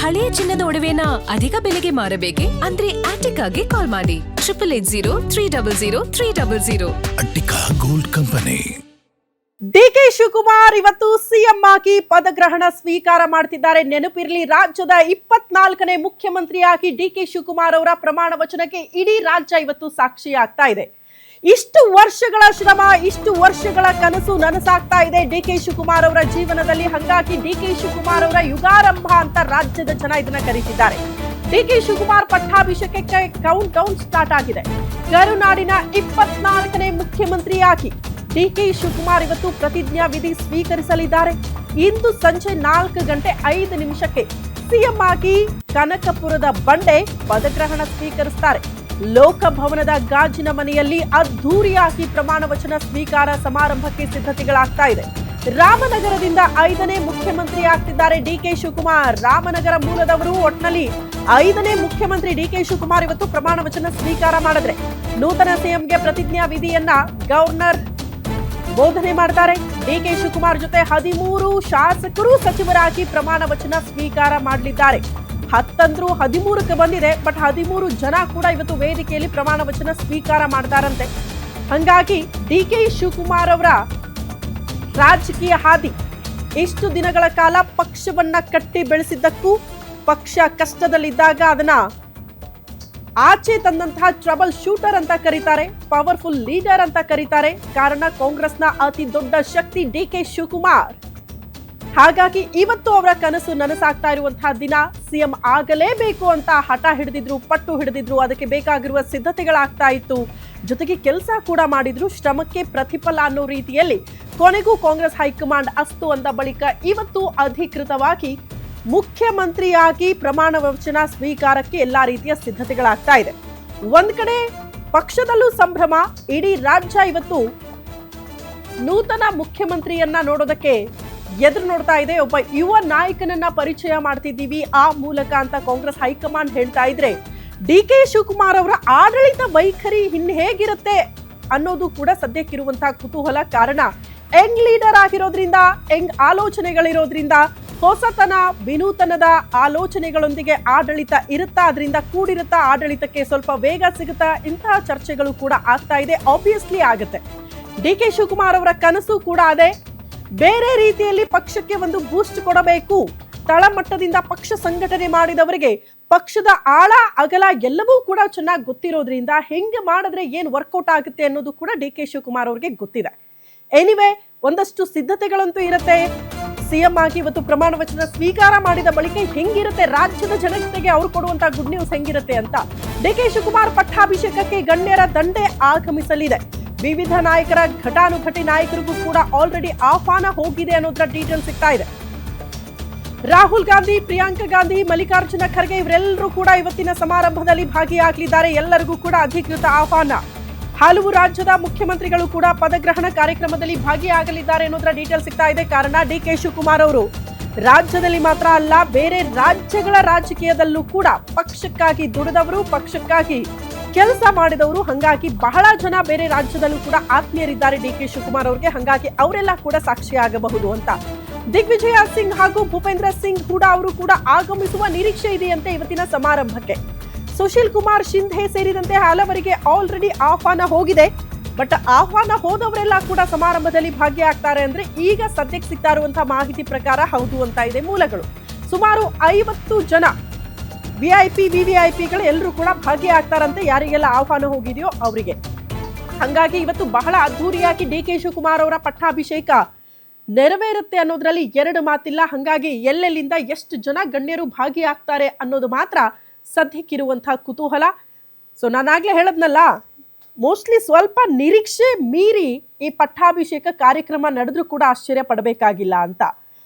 ಹಳೆಯ ಚಿನ್ನದ ಒಡವೆನ ಅಧಿಕ ಬೆಲೆಗೆ ಮಾರಬೇಕೆ? ಅಂದ್ರೆ ಆಟಿಕಾಗೆ ಕಾಲ್ ಮಾಡಿ 8880 ಅಟ್ಟಿಕಾ ಗೋಲ್ಡ್ ಕಂಪನಿ. ಡಿಕೆ ಶಿವಕುಮಾರ್ ಇವತ್ತು ಸಿಎಂ ಆಗಿ ಪದಗ್ರಹಣ ಸ್ವೀಕಾರ ಮಾಡ್ತಿದ್ದಾರೆ. ನೆನಪಿರಲಿ, ರಾಜ್ಯದ 24ನೇ ಮುಖ್ಯಮಂತ್ರಿಯಾಗಿ ಡಿಕೆ ಶಿವಕುಮಾರ್ ಅವರ ಪ್ರಮಾಣ ವಚನಕ್ಕೆ ಇಡೀ ರಾಜ್ಯ ಇವತ್ತು ಸಾಕ್ಷಿಯಾಗ್ತಾ ಇದೆ. ಇಷ್ಟು ವರ್ಷಗಳ ಶ್ರಮ, ಇಷ್ಟು ವರ್ಷಗಳ ಕನಸು ನನಸಾಗ್ತಾ ಇದೆ ಡಿಕೆ ಶಿವಕುಮಾರ್ ಅವರ ಜೀವನದಲ್ಲಿ. ಹಾಗಾಗಿ ಡಿಕೆ ಶಿವಕುಮಾರ್ ಅವರ ಯುಗಾರಂಭ ಅಂತ ರಾಜ್ಯದ ಜನ ಇದನ್ನ ಕರೀತಿದ್ದಾರೆ. ಡಿಕೆ ಶಿವಕುಮಾರ್ ಪಟ್ಟಾಭಿಷೇಕಕ್ಕೆ ಕೌಂಟ್ ಡೌನ್ ಸ್ಟಾರ್ಟ್ ಆಗಿದೆ. ಕರುನಾಡಿನ 24ನೇ ಮುಖ್ಯಮಂತ್ರಿಯಾಗಿ ಡಿಕೆ ಶಿವಕುಮಾರ್ ಇವತ್ತು ಪ್ರತಿಜ್ಞಾ ವಿಧಿ ಸ್ವೀಕರಿಸಲಿದ್ದಾರೆ. ಇಂದು ಸಂಜೆ 4:05 ಸಿಎಂ ಆಗಿ ಕನಕಪುರದ ಬಂಡೆ ಪದಗ್ರಹಣ ಸ್ವೀಕರಿಸುತ್ತಾರೆ. ಲೋಕಭವನದ ಗಾಜಿನ ಮನೆಯಲ್ಲಿ ಅದ್ಧೂರಿಯಾಗಿ ಪ್ರಮಾಣ ವಚನ ಸ್ವೀಕಾರ ಸಮಾರಂಭಕ್ಕೆ ಸಿದ್ಧತೆಗಳಾಗ್ತಾ ಇದೆ. ರಾಮನಗರದಿಂದ 5ನೇ ಮುಖ್ಯಮಂತ್ರಿ ಆಗ್ತಿದ್ದಾರೆ ಡಿಕೆ ಶಿವಕುಮಾರ್. ರಾಮನಗರ ಮೂಲದವರು. ಒಟ್ನಲ್ಲಿ 5ನೇ ಮುಖ್ಯಮಂತ್ರಿ ಡಿಕೆ ಶಿವಕುಮಾರ್ ಇವತ್ತು ಪ್ರಮಾಣ ವಚನ ಸ್ವೀಕಾರ ಮಾಡಿದ್ರೆ ನೂತನ ಸಿಎಂಗೆ ಪ್ರತಿಜ್ಞಾ ವಿಧಿಯನ್ನ ಗವರ್ನರ್ ಬೋಧನೆ ಮಾಡ್ತಾರೆ. ಡಿಕೆ ಶಿವಕುಮಾರ್ ಜೊತೆ 13 ಶಾಸಕರು ಸಚಿವರಾಗಿ ಪ್ರಮಾಣ ವಚನ ಸ್ವೀಕಾರ ಮಾಡಲಿದ್ದಾರೆ. 10 13ಕ್ಕೆ ಬಂದಿದೆ, ಬಟ್ 13 ಜನ ಕೂಡ ಇವತ್ತು ವೇದಿಕೆಯಲ್ಲಿ ಪ್ರಮಾಣ ವಚನ ಸ್ವೀಕಾರ ಮಾಡ್ತಾರಂತೆ. ಹಂಗಾಗಿ ಡಿಕೆ ಶಿವಕುಮಾರ್ ಅವರ ರಾಜಕೀಯ ಹಾದಿ ಇಷ್ಟು ದಿನಗಳ ಕಾಲ ಪಕ್ಷವನ್ನ ಕಟ್ಟಿ ಬೆಳೆಸಿದ್ದಕ್ಕೂ, ಪಕ್ಷ ಕಷ್ಟದಲ್ಲಿದ್ದಾಗ ಅದನ್ನ ಆಚೆ ತಂದಂತಹ ಟ್ರಬಲ್ ಶೂಟರ್ ಅಂತ ಕರೀತಾರೆ, ಪವರ್ಫುಲ್ ಲೀಡರ್ ಅಂತ ಕರೀತಾರೆ. ಕಾರಣ ಕಾಂಗ್ರೆಸ್ನ ಅತಿ ದೊಡ್ಡ ಶಕ್ತಿ ಡಿಕೆ ಶಿವಕುಮಾರ್. ಹಾಗಾಗಿ ಇವತ್ತು ಅವರ ಕನಸು ನನಸಾಗ್ತಾ ಇರುವಂತಹ ದಿನ. ಸಿಎಂ ಆಗಲೇಬೇಕು ಅಂತ ಹಠ ಹಿಡಿದಿದ್ರು, ಪಟ್ಟು ಹಿಡಿದಿದ್ರು. ಅದಕ್ಕೆ ಬೇಕಾಗಿರುವ ಸಿದ್ಧತೆಗಳಾಗ್ತಾ ಇತ್ತು. ಜೊತೆಗೆ ಕೆಲಸ ಕೂಡ ಮಾಡಿದ್ರು. ಶ್ರಮಕ್ಕೆ ಪ್ರತಿಫಲ ಅನ್ನೋ ರೀತಿಯಲ್ಲಿ ಕೊನೆಗೂ ಕಾಂಗ್ರೆಸ್ ಹೈಕಮಾಂಡ್ ಅಸ್ತು ಅಂದ ಬಳಿಕ ಇವತ್ತು ಅಧಿಕೃತವಾಗಿ ಮುಖ್ಯಮಂತ್ರಿಯಾಗಿ ಪ್ರಮಾಣ ವಚನ ಸ್ವೀಕಾರಕ್ಕೆ ಎಲ್ಲಾ ರೀತಿಯ ಸಿದ್ಧತೆಗಳಾಗ್ತಾ ಇದೆ. ಒಂದ್ ಕಡೆ ಪಕ್ಷದಲ್ಲೂ ಸಂಭ್ರಮ. ಇಡೀ ರಾಜ್ಯ ಇವತ್ತು ನೂತನ ಮುಖ್ಯಮಂತ್ರಿಯನ್ನ ನೋಡೋದಕ್ಕೆ ಎದುರು ನೋಡ್ತಾ ಇದೆ. ಒಬ್ಬ ಯುವ ನಾಯಕನನ್ನ ಪರಿಚಯ ಮಾಡ್ತಿದ್ದೀವಿ ಆ ಮೂಲಕ ಅಂತ ಕಾಂಗ್ರೆಸ್ ಹೈಕಮಾಂಡ್ ಹೇಳ್ತಾ ಇದ್ರೆ, ಡಿಕೆ ಶಿವಕುಮಾರ್ ಅವರ ಆಡಳಿತ ವೈಖರಿ ಇನ್ನು ಹೇಗಿರುತ್ತೆ ಅನ್ನೋದು ಕೂಡ ಸದ್ಯಕ್ಕಿರುವಂತಹ ಕುತೂಹಲ. ಕಾರಣ ಯಂಗ್ ಲೀಡರ್ ಆಗಿರೋದ್ರಿಂದ, ಯಂಗ್ ಆಲೋಚನೆಗಳಿರೋದ್ರಿಂದ, ಹೊಸತನ ವಿನೂತನದ ಆಲೋಚನೆಗಳೊಂದಿಗೆ ಆಡಳಿತ ಇರುತ್ತಾ, ಅದರಿಂದ ಕೂಡಿರುತ್ತಾ, ಆಡಳಿತಕ್ಕೆ ಸ್ವಲ್ಪ ವೇಗ ಸಿಗುತ್ತಾ, ಇಂತಹ ಚರ್ಚೆಗಳು ಕೂಡ ಆಗ್ತಾ ಇದೆ. ಆಬ್ವಿಯಸ್ಲಿ ಆಗುತ್ತೆ. ಡಿಕೆ ಶಿವಕುಮಾರ್ ಅವರ ಕನಸು ಕೂಡ ಅದೇ. ಬೇರೆ ರೀತಿಯಲ್ಲಿ ಪಕ್ಷಕ್ಕೆ ಒಂದು ಬೂಸ್ಟ್ ಕೊಡಬೇಕು. ತಳಮಟ್ಟದಿಂದ ಪಕ್ಷ ಸಂಘಟನೆ ಮಾಡಿದವರಿಗೆ ಪಕ್ಷದ ಆಳ ಅಗಲ ಎಲ್ಲವೂ ಕೂಡ ಚೆನ್ನಾಗಿ ಗೊತ್ತಿರೋದ್ರಿಂದ ಹೆಂಗೆ ಮಾಡಿದ್ರೆ ಏನು ವರ್ಕೌಟ್ ಆಗುತ್ತೆ ಅನ್ನೋದು ಕೂಡ ಡಿಕೆ ಶಿವಕುಮಾರ್ ಅವರಿಗೆ ಗೊತ್ತಿದೆ. ಎನಿವೆ, ಒಂದಷ್ಟು ಸಿದ್ಧತೆಗಳಂತೂ ಇರುತ್ತೆ. ಸಿಎಂ ಆಗಿ ಇವತ್ತು ಪ್ರಮಾಣ ವಚನ ಸ್ವೀಕಾರ ಮಾಡಿದ ಬಳಿಕ ಹೆಂಗಿರುತ್ತೆ ರಾಜ್ಯದ ಜನತೆಗೆ ಅವ್ರು ಕೊಡುವಂತಹ ಗುಡ್ ನ್ಯೂಸ್ ಹೆಂಗಿರುತ್ತೆ ಅಂತ. ಡಿಕೆ ಶಿವಕುಮಾರ್ ಪಟ್ಟಾಭಿಷೇಕಕ್ಕೆ ಗಣ್ಯರ ದಂಡೆ ಆಗಮಿಸಲಿದೆ. ವಿವಿಧ ನಾಯಕರ ಘಟಾನುಘಟಿ ನಾಯಕರಿಗೂ ಕೂಡ ಆಲ್ರೆಡಿ ಆಹ್ವಾನ ಹೋಗಿದೆ ಅನ್ನೋದ್ರ ಡೀಟೇಲ್ ಸಿಗ್ತಾ ಇದೆ. ರಾಹುಲ್ ಗಾಂಧಿ, ಪ್ರಿಯಾಂಕಾ ಗಾಂಧಿ, ಮಲ್ಲಿಕಾರ್ಜುನ ಖರ್ಗೆ ಇವರೆಲ್ಲರೂ ಕೂಡ ಇವತ್ತಿನ ಸಮಾರಂಭದಲ್ಲಿ ಭಾಗಿಯಾಗಲಿದ್ದಾರೆ. ಎಲ್ಲರಿಗೂ ಕೂಡ ಅಧಿಕೃತ ಆಹ್ವಾನ. ಹಲವು ರಾಜ್ಯದ ಮುಖ್ಯಮಂತ್ರಿಗಳು ಕೂಡ ಪದಗ್ರಹಣ ಕಾರ್ಯಕ್ರಮದಲ್ಲಿ ಭಾಗಿಯಾಗಲಿದ್ದಾರೆ ಅನ್ನೋದ್ರ ಡೀಟೇಲ್ ಸಿಗ್ತಾ ಇದೆ. ಕಾರಣ ಡಿಕೆ ಶಿವಕುಮಾರ್ ಅವರು ರಾಜ್ಯದಲ್ಲಿ ಮಾತ್ರ ಅಲ್ಲ, ಬೇರೆ ರಾಜ್ಯಗಳ ರಾಜಕೀಯದಲ್ಲೂ ಕೂಡ ಪಕ್ಷಕ್ಕಾಗಿ ದುಡಿದವರು, ಪಕ್ಷಕ್ಕಾಗಿ ಕೆಲಸ ಮಾಡಿದವರು. ಹಂಗಾಗಿ ಬಹಳ ಜನ ಬೇರೆ ರಾಜ್ಯದಲ್ಲೂ ಕೂಡ ಆತ್ಮೀಯರಿದ್ದಾರೆ ಡಿಕೆ ಶಿವಕುಮಾರ್ ಅವರಿಗೆ. ಹಂಗಾಗಿ ಅವರೆಲ್ಲ ಕೂಡ ಸಾಕ್ಷಿಯಾಗಬಹುದು ಅಂತ. ದಿಗ್ವಿಜಯ ಸಿಂಗ್ ಹಾಗೂ ಭೂಪೇಂದ್ರ ಸಿಂಗ್ ಕೂಡ ಅವರು ಕೂಡ ಆಗಮಿಸುವ ನಿರೀಕ್ಷೆ ಇದೆಯಂತೆ ಇವತ್ತಿನ ಸಮಾರಂಭಕ್ಕೆ. ಸುಶೀಲ್ ಕುಮಾರ್ ಶಿಂಧೆ ಸೇರಿದಂತೆ ಹಲವರಿಗೆ ಆಲ್ರೆಡಿ ಆಹ್ವಾನ ಹೋಗಿದೆ. ಬಟ್ ಆಹ್ವಾನ ಹೋದವರೆಲ್ಲ ಕೂಡ ಸಮಾರಂಭದಲ್ಲಿ ಭಾಗಿಯಾಗ್ತಾರೆ ಅಂದ್ರೆ ಈಗ ಸದ್ಯಕ್ಕೆ ಸಿಗ್ತಾ ಇರುವಂತಹ ಮಾಹಿತಿ ಪ್ರಕಾರ ಹೌದು ಅಂತ ಇದೆ ಮೂಲಗಳು. ಸುಮಾರು 50 ಜನ ವಿಐಪಿ, ವಿವಿಐಪಿಗಳು ಎಲ್ಲರೂ ಕೂಡ ಭಾಗಿಯಾಗ್ತಾರಂತೆ, ಯಾರಿಗೆಲ್ಲ ಆಹ್ವಾನ ಹೋಗಿದೆಯೋ ಅವರಿಗೆ. ಹಂಗಾಗಿ ಇವತ್ತು ಬಹಳ ಅದ್ಧೂರಿಯಾಗಿ ಡಿಕೆ ಶಿವಕುಮಾರ್ ಅವರ ಪಟ್ಟಾಭಿಷೇಕ ನೆರವೇರುತ್ತೆ ಅನ್ನೋದ್ರಲ್ಲಿ ಎರಡು ಮಾತಿಲ್ಲ. ಹಂಗಾಗಿ ಎಲ್ಲೆಲ್ಲಿಂದ ಎಷ್ಟು ಜನ ಗಣ್ಯರು ಭಾಗಿಯಾಗ್ತಾರೆ ಅನ್ನೋದು ಮಾತ್ರ ಸದ್ಯಕ್ಕಿರುವಂತಹ ಕುತೂಹಲ. ಸೊ ನಾನಾಗ್ಲೇ ಹೇಳದ್ನಲ್ಲ, ಮೋಸ್ಟ್ಲಿ ಸ್ವಲ್ಪ ನಿರೀಕ್ಷೆ ಮೀರಿ ಈ ಪಟ್ಟಾಭಿಷೇಕ ಕಾರ್ಯಕ್ರಮ ನಡೆದ್ರೂ ಕೂಡ ಆಶ್ಚರ್ಯ ಪಡಬೇಕಾಗಿಲ್ಲ ಅಂತ.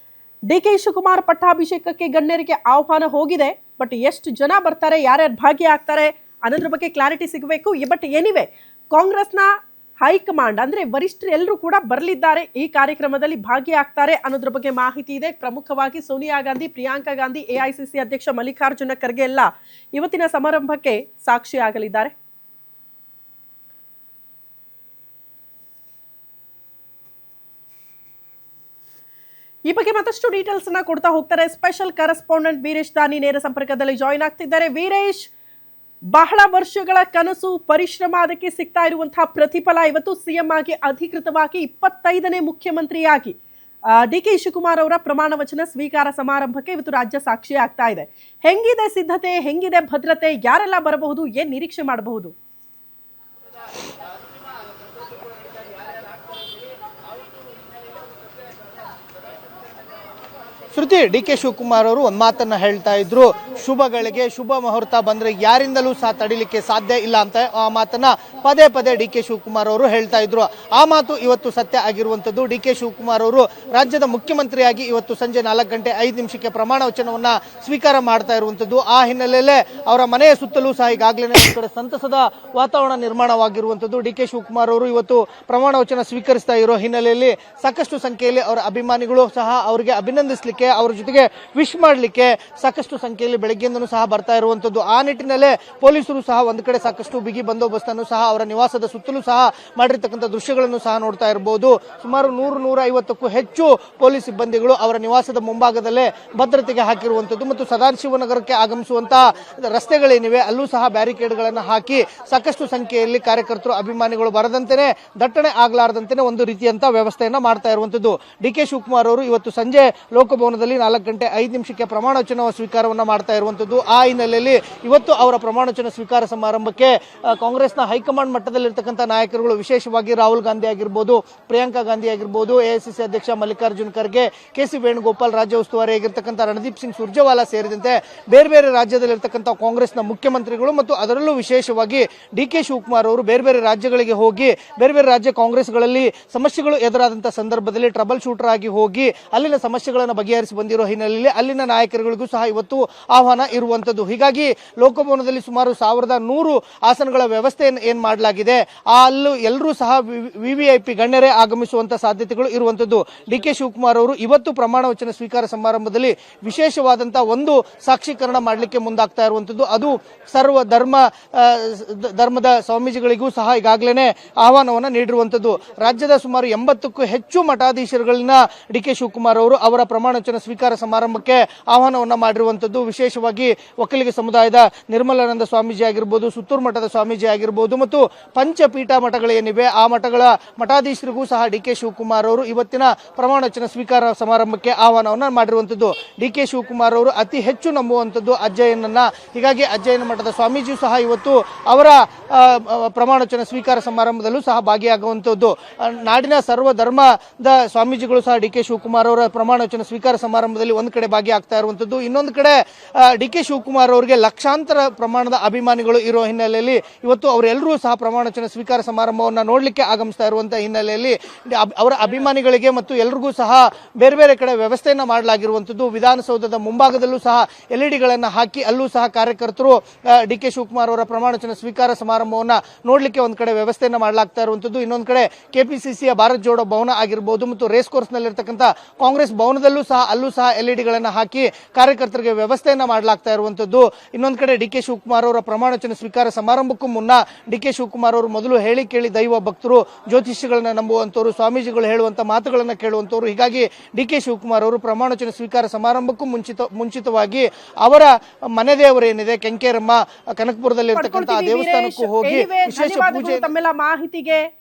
ಡಿಕೆ ಶಿವಕುಮಾರ್ ಪಟ್ಟಾಭಿಷೇಕಕ್ಕೆ ಗಣ್ಯರಿಗೆ ಆಹ್ವಾನ ಹೋಗಿದೆ. ಬಟ್ ಎಷ್ಟು ಜನ ಬರ್ತಾರೆ, ಯಾರ್ಯಾರು ಭಾಗಿಯಾಗ್ತಾರೆ ಅನ್ನೋದ್ರ ಬಗ್ಗೆ ಕ್ಲಾರಿಟಿ ಸಿಗಬೇಕು. ಬಟ್ ಎನಿವೆ, ಕಾಂಗ್ರೆಸ್ನ ಹೈಕಮಾಂಡ್ ಅಂದ್ರೆ ವರಿಷ್ಠರು ಎಲ್ಲರೂ ಕೂಡ ಬರಲಿದ್ದಾರೆ, ಈ ಕಾರ್ಯಕ್ರಮದಲ್ಲಿ ಭಾಗಿಯಾಗ್ತಾರೆ ಅನ್ನೋದ್ರ ಬಗ್ಗೆ ಮಾಹಿತಿ ಇದೆ. ಪ್ರಮುಖವಾಗಿ ಸೋನಿಯಾ ಗಾಂಧಿ, ಪ್ರಿಯಾಂಕಾ ಗಾಂಧಿ, ಎಐಸಿಸಿ ಅಧ್ಯಕ್ಷ ಮಲ್ಲಿಕಾರ್ಜುನ ಖರ್ಗೆ ಎಲ್ಲ ಇವತ್ತಿನ ಸಮಾರಂಭಕ್ಕೆ ಸಾಕ್ಷಿಯಾಗಲಿದ್ದಾರೆ. ಈ ಬಗ್ಗೆ ಮತ್ತಷ್ಟು ಡೀಟೇಲ್ಸ್ ಅನ್ನ ಕೊಡ್ತಾ ಹೋಗ್ತಾರೆ ಸ್ಪೆಷಲ್ ಕರೆಸ್ಪಾಂಡೆಂಟ್ ವೀರೇಶ್ ದಾನಿ ನೇರ ಸಂಪರ್ಕದಲ್ಲಿ ಜಾಯಿನ್ ಆಗ್ತಿದ್ದಾರೆ. ವೀರೇಶ್, ಬಹಳ ವರ್ಷಗಳ ಕನಸು ಪರಿಶ್ರಮ ಅದಕ್ಕೆ ಸಿಗ್ತಾ ಇರುವಂತಹ ಪ್ರತಿಫಲ ಇವತ್ತು ಸಿಎಂ ಆಗಿ ಅಧಿಕೃತವಾಗಿ 25ನೇ ಮುಖ್ಯಮಂತ್ರಿಯಾಗಿ ಡಿ.ಕೆ. ಶಿವಕುಮಾರ್ ಅವರ ಪ್ರಮಾಣ ವಚನ ಸ್ವೀಕಾರ ಸಮಾರಂಭಕ್ಕೆ ಇವತ್ತು ರಾಜ್ಯ ಸಾಕ್ಷಿ ಆಗ್ತಾ ಇದೆ. ಹೆಂಗಿದೆ ಸಿದ್ಧತೆ, ಹೆಂಗಿದೆ ಭದ್ರತೆ, ಯಾರೆಲ್ಲ ಬರಬಹುದು, ಏನ್ ನಿರೀಕ್ಷೆ ಮಾಡಬಹುದು? ಶ್ರುತಿ, ಡಿ.ಕೆ. ಶಿವಕುಮಾರ್ ಅವರು ಒಂದು ಮಾತನ್ನ ಹೇಳ್ತಾ ಇದ್ರು, ಶುಭಗಳಿಗೆ ಶುಭ ಮುಹೂರ್ತ ಬಂದ್ರೆ ಯಾರಿಂದಲೂ ಸಹ ತಡಿಲಿಕ್ಕೆ ಸಾಧ್ಯ ಇಲ್ಲ ಅಂತ. ಆ ಮಾತನ್ನ ಪದೇ ಪದೇ ಡಿ.ಕೆ. ಶಿವಕುಮಾರ್ ಅವರು ಹೇಳ್ತಾ ಇದ್ರು. ಆ ಮಾತು ಇವತ್ತು ಸತ್ಯ ಆಗಿರುವಂತದ್ದು. ಡಿ.ಕೆ. ಶಿವಕುಮಾರ್ ಅವರು ರಾಜ್ಯದ ಮುಖ್ಯಮಂತ್ರಿಯಾಗಿ ಇವತ್ತು ಸಂಜೆ 4:05 ಪ್ರಮಾಣ ವಚನವನ್ನ ಸ್ವೀಕಾರ ಮಾಡ್ತಾ ಇರುವಂತದ್ದು. ಆ ಹಿನ್ನೆಲೆಯಲ್ಲೇ ಅವರ ಮನೆಯ ಸುತ್ತಲೂ ಸಹ ಈಗಾಗಲೇ ಒಂದು ಕಡೆ ಸಂತಸದ ವಾತಾವರಣ ನಿರ್ಮಾಣವಾಗಿರುವಂತದ್ದು. ಡಿ.ಕೆ. ಶಿವಕುಮಾರ್ ಅವರು ಇವತ್ತು ಪ್ರಮಾಣ ವಚನ ಸ್ವೀಕರಿಸ್ತಾ ಇರೋ ಹಿನ್ನೆಲೆಯಲ್ಲಿ ಸಾಕಷ್ಟು ಸಂಖ್ಯೆಯಲ್ಲಿ ಅವರ ಅಭಿಮಾನಿಗಳು ಸಹ ಅವರಿಗೆ ಅಭಿನಂದಿಸಲಿಕ್ಕೆ, ಅವ್ರ ಜೊತೆಗೆ ವಿಶ್ ಮಾಡಲಿಕ್ಕೆ ಸಾಕಷ್ಟು ಸಂಖ್ಯೆಯಲ್ಲಿ ಬೆಳಗ್ಗೆಯಿಂದನೂ ಸಹ ಬರ್ತಾ ಇರುವಂತದ್ದು. ಆ ನಿಟ್ಟಿನಲ್ಲೇ ಪೊಲೀಸರು ಸಹ ಒಂದು ಕಡೆ ಸಾಕಷ್ಟು ಬಿಗಿ ಬಂದೋಬಸ್ತನ್ನು ಸಹ ಅವರ ನಿವಾಸದ ಸುತ್ತಲೂ ಸಹ ಮಾಡಿರ್ತಕ್ಕಂಥ ದೃಶ್ಯಗಳನ್ನು ಸಹ ನೋಡ್ತಾ ಇರಬಹುದು. ಸುಮಾರು 100-150ಕ್ಕೂ ಹೆಚ್ಚು ಪೊಲೀಸ್ ಸಿಬ್ಬಂದಿಗಳು ಅವರ ನಿವಾಸದ ಮುಂಭಾಗದಲ್ಲೇ ಭದ್ರತೆಗೆ ಹಾಕಿರುವಂತದ್ದು ಮತ್ತು ಸದಾಶಿವನಗರಕ್ಕೆ ಆಗಮಿಸುವಂತಹ ರಸ್ತೆಗಳೇನಿವೆ ಅಲ್ಲೂ ಸಹ ಬ್ಯಾರಿಕೇಡ್ಗಳನ್ನು ಹಾಕಿ ಸಾಕಷ್ಟು ಸಂಖ್ಯೆಯಲ್ಲಿ ಕಾರ್ಯಕರ್ತರು, ಅಭಿಮಾನಿಗಳು ಬರದಂತೆಯೇ, ದಟ್ಟಣೆ ಆಗ್ಲಾರ್ದಂತೆಯೇ ಒಂದು ರೀತಿಯಂತ ವ್ಯವಸ್ಥೆಯನ್ನ ಮಾಡ್ತಾ ಇರುವಂತದ್ದು. ಡಿ.ಕೆ. ಶಿವಕುಮಾರ್ ಅವರು ಇವತ್ತು ಸಂಜೆ ಲೋಕಭವನದಲ್ಲಿ 4:05 ಪ್ರಮಾಣ ವಚನ ಸ್ವೀಕಾರವನ್ನ ಮಾಡ್ತಾ ಇರುವಂತದ್ದು. ಆ ಹಿನ್ನೆಲೆಯಲ್ಲಿ ಇವತ್ತು ಅವರ ಪ್ರಮಾಣ ವಚನ ಸ್ವೀಕಾರ ಸಮಾರಂಭಕ್ಕೆ ಕಾಂಗ್ರೆಸ್ನ ಹೈಕಮಾಂಡ್ ಮಟ್ಟದಲ್ಲಿರ್ತಕ್ಕಂಥ ನಾಯಕರುಗಳು, ವಿಶೇಷವಾಗಿ ರಾಹುಲ್ ಗಾಂಧಿ ಆಗಿರ್ಬೋದು, ಪ್ರಿಯಾಂಕಾ ಗಾಂಧಿ ಆಗಿರ್ಬೋದು, ಎಐಸಿಸಿ ಅಧ್ಯಕ್ಷ ಮಲ್ಲಿಕಾರ್ಜುನ್ ಖರ್ಗೆ, ಕೆ.ಸಿ. ವೇಣುಗೋಪಾಲ್, ರಾಜ್ಯ ಉಸ್ತುವಾರಿ ಆಗಿರ್ತಕ್ಕಂಥ ರಣದೀಪ್ ಸಿಂಗ್ ಸುರ್ಜೇವಾಲಾ ಸೇರಿದಂತೆ ಬೇರೆ ಬೇರೆ ರಾಜ್ಯದಲ್ಲಿರ್ತಕ್ಕಂಥ ಕಾಂಗ್ರೆಸ್ನ ಮುಖ್ಯಮಂತ್ರಿಗಳು ಮತ್ತು ಅದರಲ್ಲೂ ವಿಶೇಷವಾಗಿ ಡಿ.ಕೆ. ಶಿವಕುಮಾರ್ ಅವರು ಬೇರೆ ಬೇರೆ ರಾಜ್ಯಗಳಿಗೆ ಹೋಗಿ ಬೇರೆ ಬೇರೆ ರಾಜ್ಯ ಕಾಂಗ್ರೆಸ್ಗಳಲ್ಲಿ ಸಮಸ್ಯೆಗಳು ಎದುರಾದಂತಹ ಸಂದರ್ಭದಲ್ಲಿ ಟ್ರಬಲ್ ಶೂಟರ್ ಆಗಿ ಹೋಗಿ ಅಲ್ಲಿನ ಸಮಸ್ಯೆಗಳನ್ನು ಬಗೆಹರಿಸಿ ಬಂದಿರೋ ಹಿನ್ನೆಲೆಯಲ್ಲಿ ಅಲ್ಲಿನ ನಾಯಕರುಗಳಿಗೂ ಸಹ ಇವತ್ತು ಆಹ್ವಾನ ಇರುವಂತದ್ದು. ಹೀಗಾಗಿ ಲೋಕಭವನದಲ್ಲಿ ಸುಮಾರು 1100 ಆಸನಗಳ ವ್ಯವಸ್ಥೆಯನ್ನು ಏನ್ ಮಾಡಲಾಗಿದೆ, ಅಲ್ಲೂ ಎಲ್ಲರೂ ಸಹ ವಿವಿಐಪಿ ಗಣ್ಯರೇ ಆಗಮಿಸುವಂತ ಸಾಧ್ಯತೆಗಳು ಇರುವಂತದ್ದು. ಡಿ.ಕೆ. ಶಿವಕುಮಾರ್ ಅವರು ಇವತ್ತು ಪ್ರಮಾಣ ವಚನ ಸ್ವೀಕಾರ ಸಮಾರಂಭದಲ್ಲಿ ವಿಶೇಷವಾದಂತಹ ಒಂದು ಸಾಕ್ಷೀಕರಣ ಮಾಡಲಿಕ್ಕೆ ಮುಂದಾಗ್ತಾ ಇರುವಂತದ್ದು. ಅದು ಸರ್ವ ಧರ್ಮದ ಸ್ವಾಮೀಜಿಗಳಿಗೂ ಸಹ ಈಗಾಗಲೇ ಆಹ್ವಾನವನ್ನ ನೀಡಿರುವಂತದ್ದು. ರಾಜ್ಯದ ಸುಮಾರು 80ಕ್ಕೂ ಹೆಚ್ಚು ಮಠಾಧೀಶರುಗಳನ್ನ ಡಿ.ಕೆ. ಶಿವಕುಮಾರ್ ಅವರು ಅವರ ಪ್ರಮಾಣ ವಚನ ಸ್ವೀಕಾರ ಸಮಾರಂಭಕ್ಕೆ ಆಹ್ವಾನವನ್ನ ಮಾಡಿರುವಂತದ್ದು. ವಿಶೇಷವಾಗಿ ಒಕ್ಕಲಿಗ ಸಮುದಾಯದ ನಿರ್ಮಲಾನಂದ ಸ್ವಾಮೀಜಿ ಆಗಿರ್ಬೋದು, ಸುತ್ತೂರು ಮಠದ ಸ್ವಾಮೀಜಿ ಆಗಿರ್ಬೋದು ಮತ್ತು ಪಂಚಪೀಠ ಮಠಗಳೇನಿವೆ ಆ ಮಠಗಳ ಮಠಾಧೀಶರಿಗೂ ಸಹ ಡಿ.ಕೆ. ಶಿವಕುಮಾರ್ ಅವರು ಇವತ್ತಿನ ಪ್ರಮಾಣ ವಚನ ಸ್ವೀಕಾರ ಸಮಾರಂಭಕ್ಕೆ ಆಹ್ವಾನವನ್ನ ಮಾಡಿರುವಂತದ್ದು. ಡಿ.ಕೆ. ಶಿವಕುಮಾರ್ ಅವರು ಅತಿ ಹೆಚ್ಚು ನಂಬುವಂತದ್ದು ಅಜ್ಜಯ್ಯನನ್ನ. ಹೀಗಾಗಿ ಅಜ್ಜಯ್ಯನ ಮಠದ ಸ್ವಾಮೀಜಿಯೂ ಸಹ ಇವತ್ತು ಅವರ ಪ್ರಮಾಣ ವಚನ ಸ್ವೀಕಾರ ಸಮಾರಂಭದಲ್ಲೂ ಸಹ ಭಾಗಿಯಾಗುವಂತದ್ದು. ನಾಡಿನ ಸರ್ವ ಧರ್ಮದ ಸ್ವಾಮೀಜಿಗಳು ಸಹ ಡಿ.ಕೆ. ಶಿವಕುಮಾರ್ ಅವರ ಪ್ರಮಾಣ ವಚನ ಸ್ವೀಕಾರ ಸಮಾರಂಭದಲ್ಲಿ ಒಂದು ಕಡೆ ಭಾಗಿಯಾಗ್ತಾ ಇರುವಂತದ್ದು. ಇನ್ನೊಂದು ಕಡೆ ಡಿ.ಕೆ. ಶಿವಕುಮಾರ್ ಅವರಿಗೆ ಲಕ್ಷಾಂತರ ಪ್ರಮಾಣದ ಅಭಿಮಾನಿಗಳು ಇರೋ ಹಿನ್ನೆಲೆಯಲ್ಲಿ ಇವತ್ತು ಅವರೆಲ್ಲರೂ ಸಹ ಪ್ರಮಾಣ ವಚನ ಸ್ವೀಕಾರ ಸಮಾರಂಭವನ್ನ ನೋಡ್ಲಿಕ್ಕೆ ಆಗಮಿಸ್ತಾ ಇರುವಂತಹ ಹಿನ್ನೆಲೆಯಲ್ಲಿ ಅವರ ಅಭಿಮಾನಿಗಳಿಗೆ ಮತ್ತು ಎಲ್ರಿಗೂ ಸಹ ಬೇರೆ ಬೇರೆ ಕಡೆ ವ್ಯವಸ್ಥೆಯನ್ನ ಮಾಡಲಾಗಿರುವಂತದ್ದು. ವಿಧಾನಸೌಧದ ಮುಂಭಾಗದಲ್ಲೂ ಸಹ ಎಲ್ಇಡಿಗಳನ್ನ ಹಾಕಿ ಅಲ್ಲೂ ಸಹ ಕಾರ್ಯಕರ್ತರು ಡಿ.ಕೆ. ಶಿವಕುಮಾರ್ ಅವರ ಪ್ರಮಾಣ ವಚನ ಸ್ವೀಕಾರ ಸಮಾರಂಭವನ್ನ ನೋಡ್ಲಿಕ್ಕೆ ಒಂದ್ ಕಡೆ ವ್ಯವಸ್ಥೆಯನ್ನ ಮಾಡಲಾಗ್ತಾ ಇರುವಂತದ್ದು. ಇನ್ನೊಂದು ಕಡೆ ಕೆಪಿಸಿಸಿಯ ಭಾರತ್ ಜೋಡೋ ಭವನ ಆಗಿರ್ಬೋದು ಮತ್ತು ರೇಸ್ ಕೋರ್ಸ್ ನಲ್ಲಿರ್ತಕ್ಕಂಥ ಕಾಂಗ್ರೆಸ್ ಭವನದಲ್ಲೂ ಸಹ ಅಲ್ಲೂ ಸಹ ಎಲ್ಇಡಿಗಳನ್ನ ಹಾಕಿ ಕಾರ್ಯಕರ್ತರಿಗೆ ವ್ಯವಸ್ಥೆಯನ್ನ ಮಾಡಲಾಗ್ತಾ ಇರುವಂತದ್ದು. ಇನ್ನೊಂದು ಕಡೆ ಡಿ.ಕೆ. ಶಿವಕುಮಾರ್ ಅವರ ಪ್ರಮಾಣ ವಚನ ಸ್ವೀಕಾರ ಸಮಾರಂಭಕ್ಕೂ ಮುನ್ನ ಡಿ.ಕೆ. ಶಿವಕುಮಾರ್ ಅವರು ಮೊದಲು ಹೇಳಿ ಕೇಳಿ ದೈವ ಭಕ್ತರು, ಜ್ಯೋತಿಷಿಗಳನ್ನ ನಂಬುವಂತವರು, ಸ್ವಾಮೀಜಿಗಳು ಹೇಳುವಂತ ಮಾತುಗಳನ್ನ ಕೇಳುವಂತವರು. ಹೀಗಾಗಿ ಡಿ.ಕೆ. ಶಿವಕುಮಾರ್ ಅವರು ಪ್ರಮಾಣ ವಚನ ಸ್ವೀಕಾರ ಸಮಾರಂಭಕ್ಕೂ ಮುಂಚಿತವಾಗಿ ಅವರ ಮನೆ ದೇವರೇನಿದೆ ಕೆಂಕೇರಮ್ಮ ಕನಕಪುರದಲ್ಲಿ ಇರ್ತಕ್ಕಂಥ ದೇವಸ್ಥಾನಕ್ಕೂ ಹೋಗಿ ವಿಶೇಷ ಪೂಜೆ. ತಮ್ಮೆಲ್ಲ ಮಾಹಿತಿಗೆ